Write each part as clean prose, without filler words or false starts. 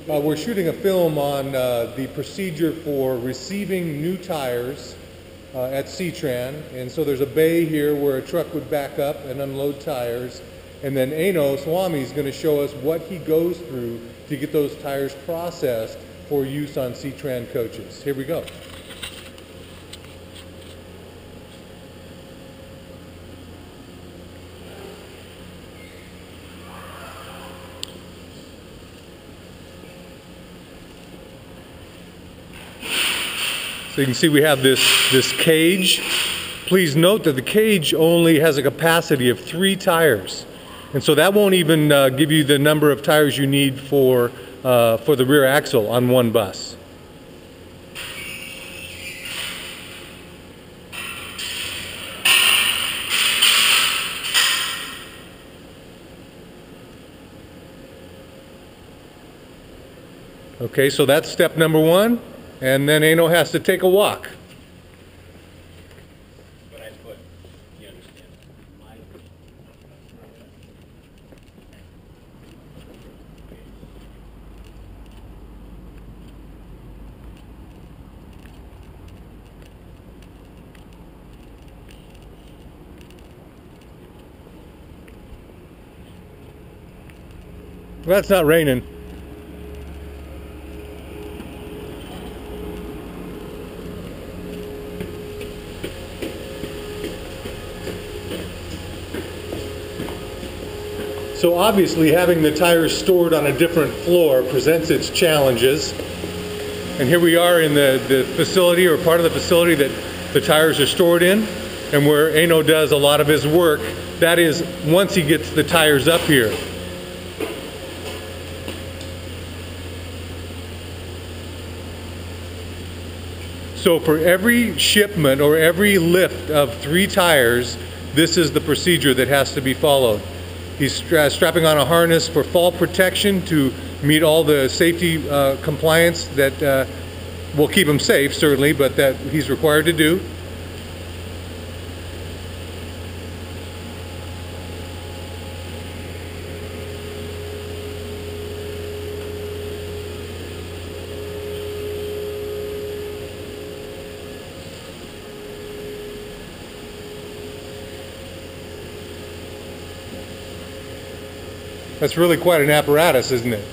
We're shooting a film on the procedure for receiving new tires at C-Tran, and so there's a bay here where a truck would back up and unload tires, and then Ano Swami is going to show us what he goes through to get those tires processed for use on C-Tran coaches. Here we go. So you can see we have this cage. Please note that the cage only has a capacity of 3 tires. And so that won't even give you the number of tires you need for the rear axle on one bus. Okay, so that's step number 1. And then Ano has to take a walk. But I put, you understand, Well, it's not raining. So obviously having the tires stored on a different floor presents its challenges. And here we are in the facility, or part of the facility that the tires are stored in, and where Ano does a lot of his work. That is, once he gets the tires up here. So for every shipment or every lift of 3 tires, this is the procedure that has to be followed. He's strapping on a harness for fall protection to meet all the safety compliance that will keep him safe, certainly, but that he's required to do. That's really quite an apparatus, isn't it?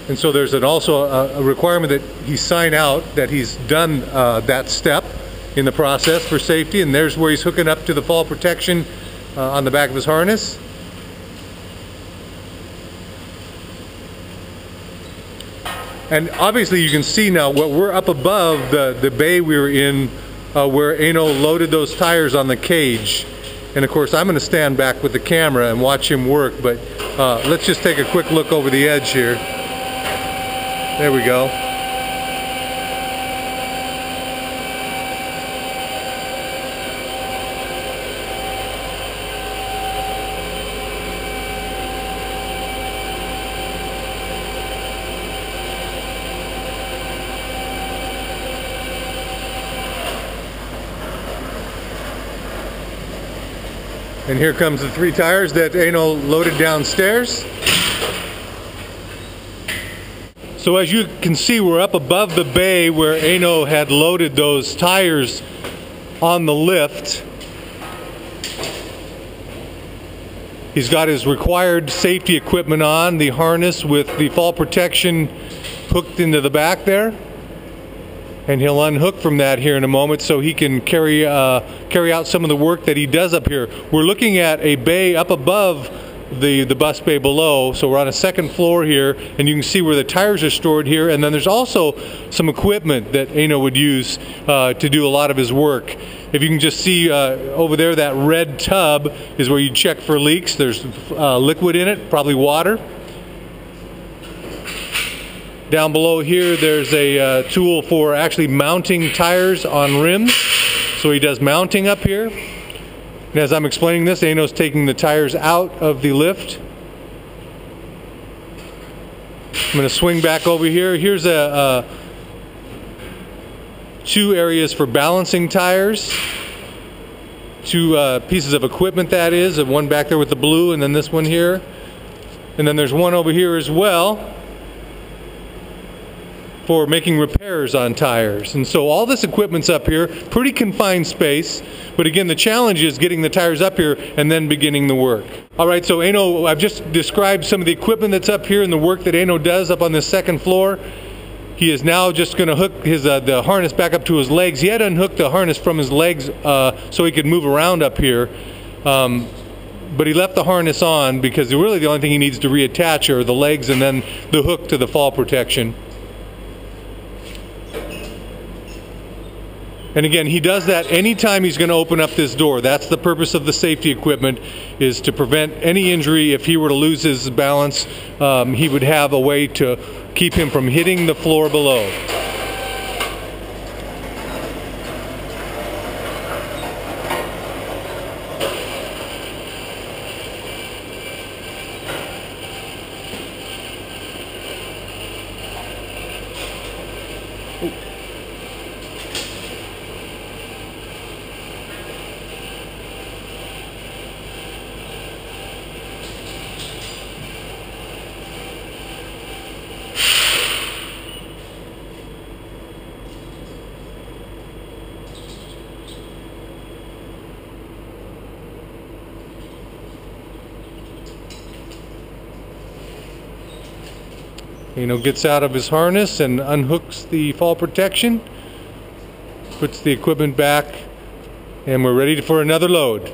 And so there's also a requirement that he sign out that he's done that step in the process for safety, and there's where he's hooking up to the fall protection on the back of his harness. And obviously you can see now what we're up above the bay we were in where Ano loaded those tires on the cage. And of course I'm going to stand back with the camera and watch him work, but let's just take a quick look over the edge here. There we go. And here comes the 3 tires that Ano loaded downstairs. So as you can see, we're up above the bay where Ano had loaded those tires on the lift. He's got his required safety equipment on, the harness with the fall protection hooked into the back there. And he'll unhook from that here in a moment so he can carry out some of the work that he does up here. We're looking at a bay up above the bus bay below, so we're on a 2nd floor here, and you can see where the tires are stored here. And then there's also some equipment that Ano would use to do a lot of his work. If you can just see over there, that red tub is where you check for leaks. There's liquid in it, probably water. Down below here, there's a tool for actually mounting tires on rims. So he does mounting up here. And as I'm explaining this, Ano's taking the tires out of the lift. I'm going to swing back over here. Here's two areas for balancing tires. Two pieces of equipment, that is, and one back there with the blue, and then this one here. And then there's one over here as well for making repairs on tires. And so all this equipment's up here, pretty confined space, but again the challenge is getting the tires up here and then beginning the work. Alright, so Eno, I've just described some of the equipment that's up here and the work that Eno does up on the second floor. He is now just going to hook his the harness back up to his legs. He had to unhook the harness from his legs so he could move around up here. But he left the harness on because really the only thing he needs to reattach are the legs and then the hook to the fall protection. And again, he does that anytime he's going to open up this door. That's the purpose of the safety equipment, is to prevent any injury. If he were to lose his balance, he would have a way to keep him from hitting the floor below. Gets out of his harness and unhooks the fall protection, puts the equipment back, and we're ready for another load.